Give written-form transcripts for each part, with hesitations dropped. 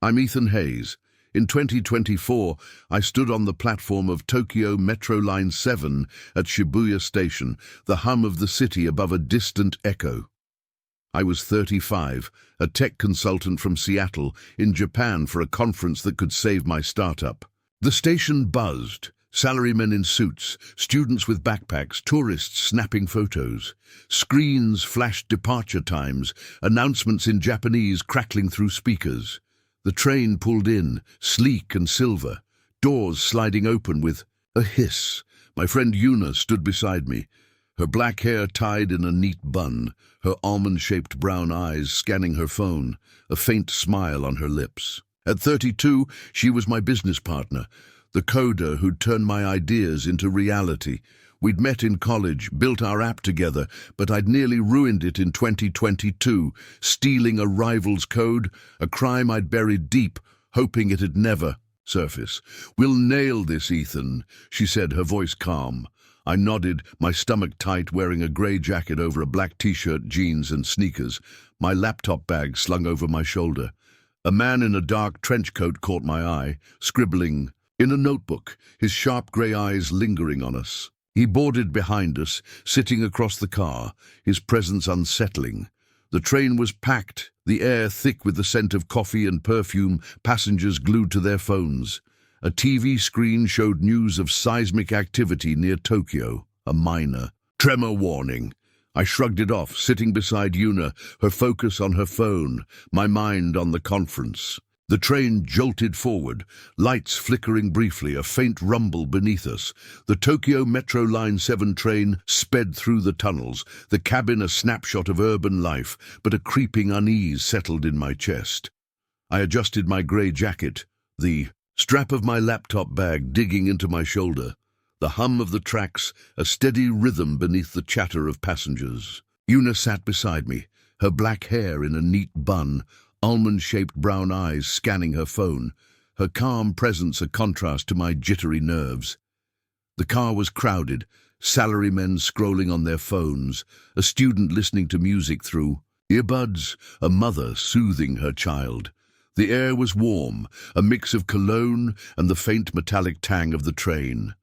I'm Ethan Hayes. In 2024, I stood on the platform of Tokyo Metro Line 7 at Shibuya Station, the hum of the city above a distant echo. I was 35, a tech consultant from Seattle, in Japan for a conference that could save my startup. The station buzzed. Salarymen in suits, students with backpacks, tourists snapping photos. Screens flashed departure times, announcements in Japanese crackling through speakers. The train pulled in, sleek and silver, doors sliding open with a hiss. My friend Yuna stood beside me, her black hair tied in a neat bun, her almond-shaped brown eyes scanning her phone, a faint smile on her lips. At 32, she was my business partner, the coder who'd turned my ideas into reality. We'd met in college, built our app together, but I'd nearly ruined it in 2022, stealing a rival's code, a crime I'd buried deep, hoping it'd never surface. "We'll nail this, Ethan," she said, her voice calm. I nodded, my stomach tight, wearing a grey jacket over a black t-shirt, jeans and sneakers, my laptop bag slung over my shoulder. A man in a dark trench coat caught my eye, scribbling in a notebook, his sharp grey eyes lingering on us. He boarded behind us, sitting across the car, his presence unsettling. The train was packed, the air thick with the scent of coffee and perfume, passengers glued to their phones. A TV screen showed news of seismic activity near Tokyo, a minor tremor warning. I shrugged it off, sitting beside Yuna, her focus on her phone, my mind on the conference. The train jolted forward, lights flickering briefly, a faint rumble beneath us. The Tokyo Metro Line 7 train sped through the tunnels, the cabin a snapshot of urban life, but a creeping unease settled in my chest. I adjusted my grey jacket, the strap of my laptop bag digging into my shoulder, the hum of the tracks, a steady rhythm beneath the chatter of passengers. Yuna sat beside me, her black hair in a neat bun, almond-shaped brown eyes scanning her phone, her calm presence a contrast to my jittery nerves. The car was crowded, salarymen scrolling on their phones, a student listening to music through earbuds, a mother soothing her child. The air was warm, a mix of cologne and the faint metallic tang of the train.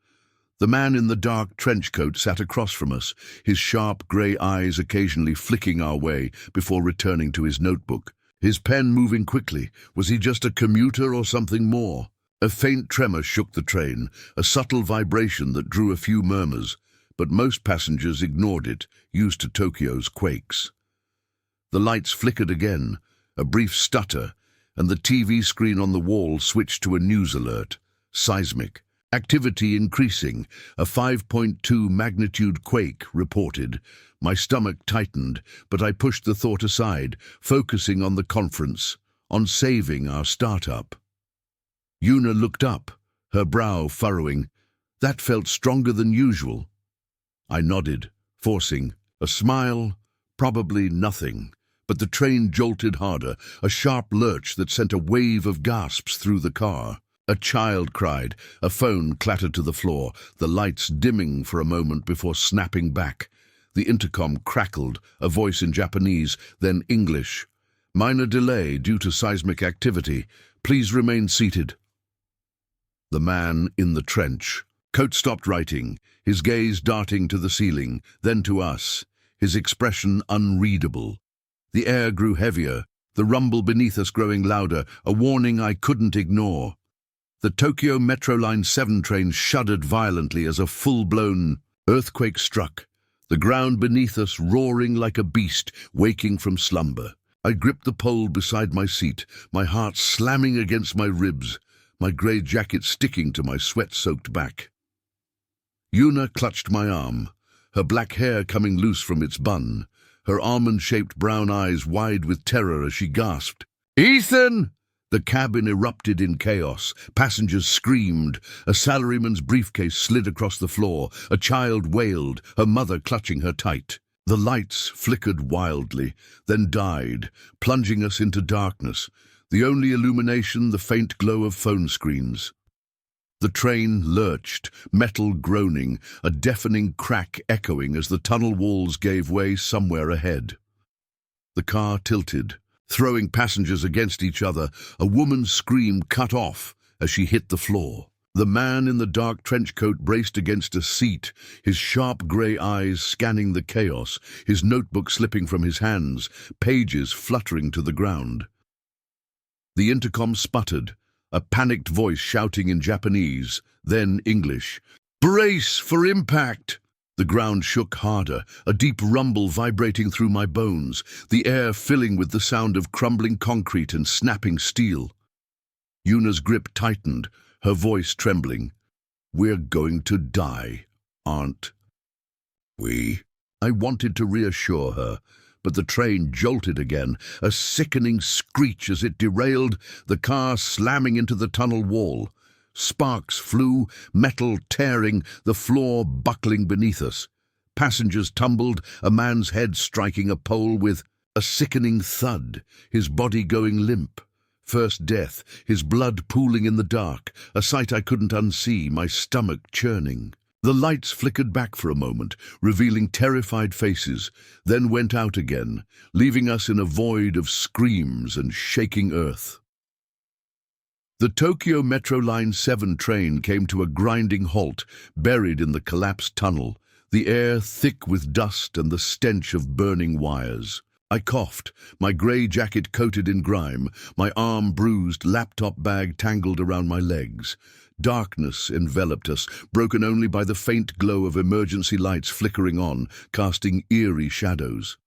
The man in the dark trench coat sat across from us, his sharp grey eyes occasionally flicking our way before returning to his notebook. His pen moving quickly. Was he just a commuter or something more? A faint tremor shook the train, a subtle vibration that drew a few murmurs, but most passengers ignored it, used to Tokyo's quakes. The lights flickered again, a brief stutter, and the TV screen on the wall switched to a news alert. Seismic activity increasing, a 5.2 magnitude quake reported. My stomach tightened, but I pushed the thought aside, focusing on the conference, on saving our startup. Yuna looked up, her brow furrowing. That felt stronger than usual. I nodded, forcing a smile, probably nothing. But the train jolted harder, a sharp lurch that sent a wave of gasps through the car. A child cried, a phone clattered to the floor, the lights dimming for a moment before snapping back. The intercom crackled, a voice in Japanese, then English. "Minor delay due to seismic activity. Please remain seated." The man in the trench coat stopped writing, his gaze darting to the ceiling, then to us, his expression unreadable. The air grew heavier, the rumble beneath us growing louder, a warning I couldn't ignore. The Tokyo Metro Line 7 train shuddered violently as a full-blown earthquake struck, the ground beneath us roaring like a beast waking from slumber. I gripped the pole beside my seat, my heart slamming against my ribs, my grey jacket sticking to my sweat-soaked back. Yuna clutched my arm, her black hair coming loose from its bun, her almond-shaped brown eyes wide with terror as she gasped, "Ethan!" The cabin erupted in chaos. Passengers screamed. A salaryman's briefcase slid across the floor. A child wailed, her mother clutching her tight. The lights flickered wildly, then died, plunging us into darkness, the only illumination the faint glow of phone screens. The train lurched, metal groaning, a deafening crack echoing as the tunnel walls gave way somewhere ahead. The car tilted, throwing passengers against each other. A woman's scream cut off as she hit the floor. The man in the dark trench coat braced against a seat, his sharp grey eyes scanning the chaos, his notebook slipping from his hands, pages fluttering to the ground. The intercom sputtered, a panicked voice shouting in Japanese, then English. "Brace for impact!" The ground shook harder, a deep rumble vibrating through my bones, the air filling with the sound of crumbling concrete and snapping steel. Yuna's grip tightened, her voice trembling. "We're going to die, aren't we?" I wanted to reassure her, but the train jolted again, a sickening screech as it derailed, the car slamming into the tunnel wall. Sparks flew, metal tearing, the floor buckling beneath us. Passengers tumbled, a man's head striking a pole with a sickening thud, his body going limp. First death, his blood pooling in the dark, a sight I couldn't unsee, my stomach churning. The lights flickered back for a moment, revealing terrified faces, then went out again, leaving us in a void of screams and shaking earth. The Tokyo Metro Line 7 train came to a grinding halt, buried in the collapsed tunnel, the air thick with dust and the stench of burning wires. I coughed, my grey jacket coated in grime, my arm bruised, laptop bag tangled around my legs. Darkness enveloped us, broken only by the faint glow of emergency lights flickering on, casting eerie shadows.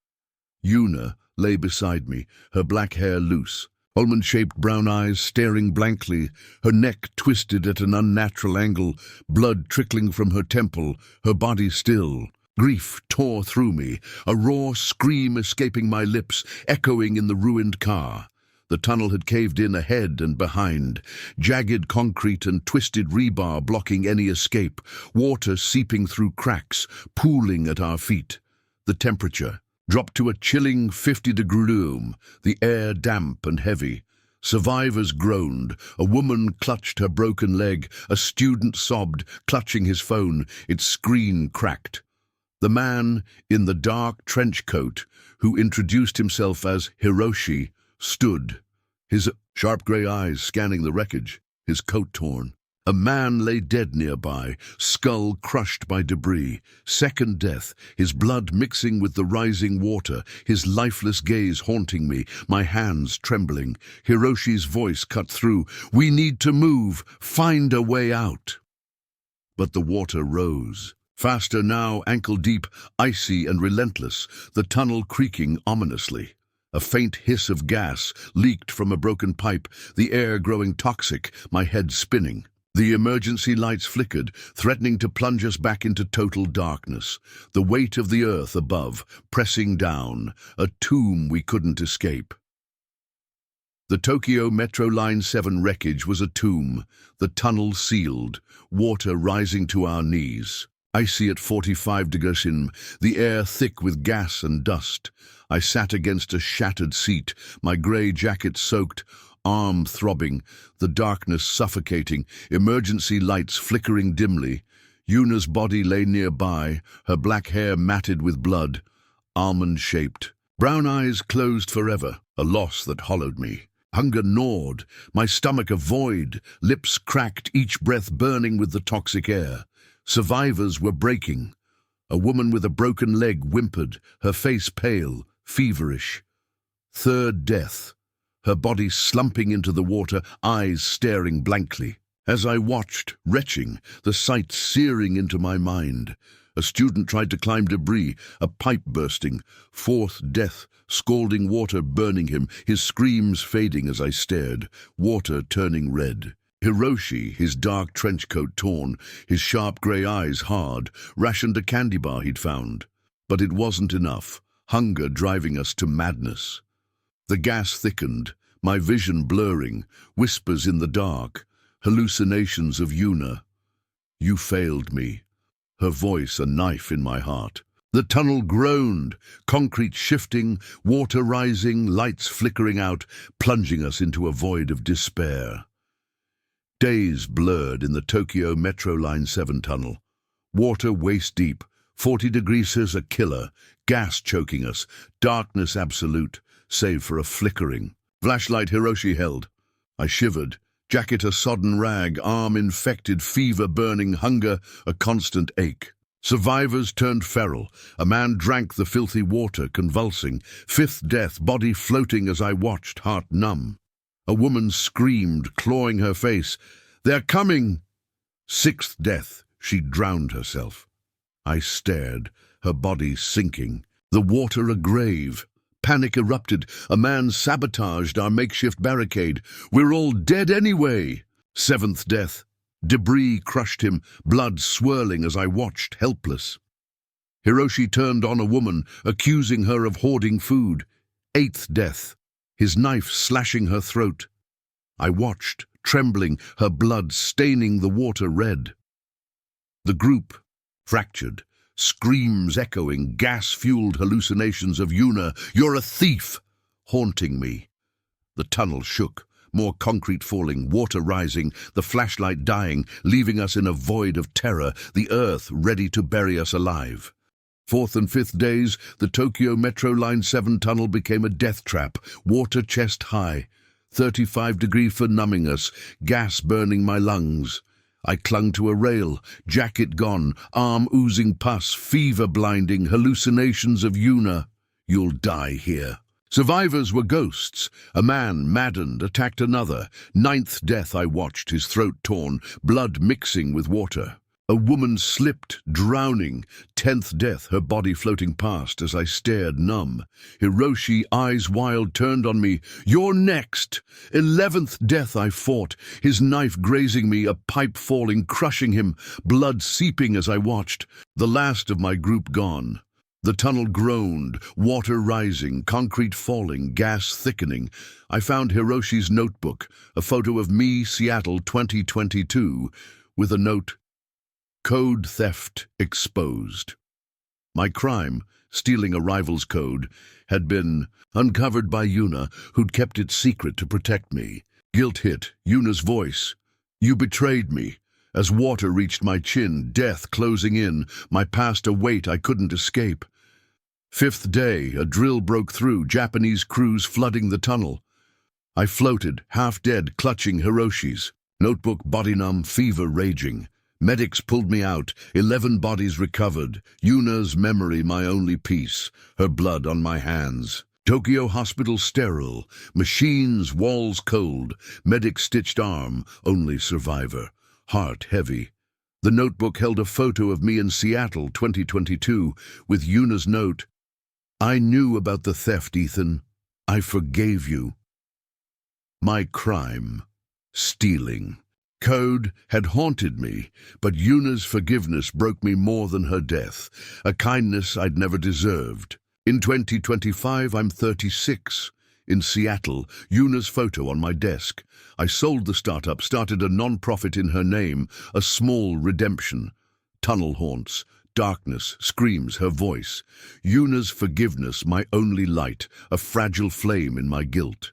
Yuna lay beside me, her black hair loose, almond-shaped brown eyes staring blankly, her neck twisted at an unnatural angle, blood trickling from her temple, her body still. Grief tore through me, a raw scream escaping my lips, echoing in the ruined car. The tunnel had caved in ahead and behind, jagged concrete and twisted rebar blocking any escape, water seeping through cracks, pooling at our feet. The temperature dropped to a chilling 50-degree room, the air damp and heavy. Survivors groaned, a woman clutched her broken leg, a student sobbed, clutching his phone, its screen cracked. The man in the dark trench coat, who introduced himself as Hiroshi, stood, his sharp grey eyes scanning the wreckage, his coat torn. A man lay dead nearby, skull crushed by debris, second death, his blood mixing with the rising water, his lifeless gaze haunting me, my hands trembling. Hiroshi's voice cut through, "We need to move, find a way out." But the water rose. Faster now, ankle-deep, icy and relentless, the tunnel creaking ominously. A faint hiss of gas leaked from a broken pipe, the air growing toxic, my head spinning. The emergency lights flickered, threatening to plunge us back into total darkness. The weight of the earth above, pressing down, a tomb we couldn't escape. The Tokyo Metro Line 7 wreckage was a tomb, the tunnel sealed, water rising to our knees. Icy at 45 degrees in, the air thick with gas and dust. I sat against a shattered seat, my grey jacket soaked, arm throbbing, the darkness suffocating, emergency lights flickering dimly. Yuna's body lay nearby, her black hair matted with blood, almond-shaped. Brown eyes closed forever, a loss that hollowed me. Hunger gnawed, my stomach a void, lips cracked, each breath burning with the toxic air. Survivors were breaking. A woman with a broken leg whimpered, her face pale, feverish. Third death, her body slumping into the water, eyes staring blankly. As I watched, retching, the sight searing into my mind. A student tried to climb debris, a pipe bursting. Fourth death, scalding water burning him, his screams fading as I stared, water turning red. Hiroshi, his dark trench coat torn, his sharp grey eyes hard, rationed a candy bar he'd found. But it wasn't enough, hunger driving us to madness. The gas thickened, my vision blurring, whispers in the dark, hallucinations of Yuna. "You failed me," her voice a knife in my heart. The tunnel groaned, concrete shifting, water rising, lights flickering out, plunging us into a void of despair. Days blurred in the Tokyo Metro Line 7 tunnel. Water waist-deep, 40 degrees is a killer, gas choking us, darkness absolute, save for a flickering flashlight Hiroshi held. I shivered, jacket a sodden rag, arm infected, fever burning, hunger a constant ache. Survivors turned feral. A man drank the filthy water, convulsing. Fifth death, body floating as I watched, heart numb. A woman screamed, clawing her face. "They're coming!" Sixth death, she drowned herself. I stared, her body sinking. The water a grave. Panic erupted. A man sabotaged our makeshift barricade. "We're all dead anyway!" Seventh death. Debris crushed him, blood swirling as I watched, helpless. Hiroshi turned on a woman, accusing her of hoarding food. Eighth death. His knife slashing her throat. I watched, trembling, her blood staining the water red. The group fractured. Screams echoing, gas-fueled hallucinations of Yuna, "You're a thief!" haunting me. The tunnel shook, more concrete falling, water rising, the flashlight dying, leaving us in a void of terror, the earth ready to bury us alive. Fourth and fifth days, the Tokyo Metro Line 7 tunnel became a death trap, water chest high, 35 degrees for numbing us, gas burning my lungs. I clung to a rail, jacket gone, arm oozing pus, fever blinding, hallucinations of Yuna. "You'll die here." Survivors were ghosts. A man, maddened, attacked another. Ninth death I watched, his throat torn, blood mixing with water. A woman slipped, drowning. 10th death, her body floating past as I stared, numb. Hiroshi, eyes wild, turned on me. "You're next!" 11th death I fought, his knife grazing me, a pipe falling, crushing him, blood seeping as I watched. The last of my group gone. The tunnel groaned, water rising, concrete falling, gas thickening. I found Hiroshi's notebook, a photo of me, Seattle 2022, with a note, "Code theft exposed." My crime, stealing a rival's code, had been uncovered by Yuna, who'd kept it secret to protect me. Guilt hit, Yuna's voice. "You betrayed me." As water reached my chin, death closing in, my past a weight I couldn't escape. Fifth day, a drill broke through, Japanese crews flooding the tunnel. I floated, half dead, clutching Hiroshi's. Notebook body numb, fever raging. Medics pulled me out, 11 bodies recovered. Yuna's memory my only peace, her blood on my hands. Tokyo hospital sterile, machines, walls cold, medic stitched arm, only survivor. Heart heavy. The notebook held a photo of me in Seattle 2022 with Yuna's note, "I knew about the theft, Ethan. I forgave you." My crime, stealing. Code had haunted me, but Yuna's forgiveness broke me more than her death, a kindness I'd never deserved. In 2025, I'm 36. In Seattle, Yuna's photo on my desk. I sold the startup, started a non-profit in her name, a small redemption. Tunnel haunts, darkness, screams, her voice. Yuna's forgiveness, my only light, a fragile flame in my guilt.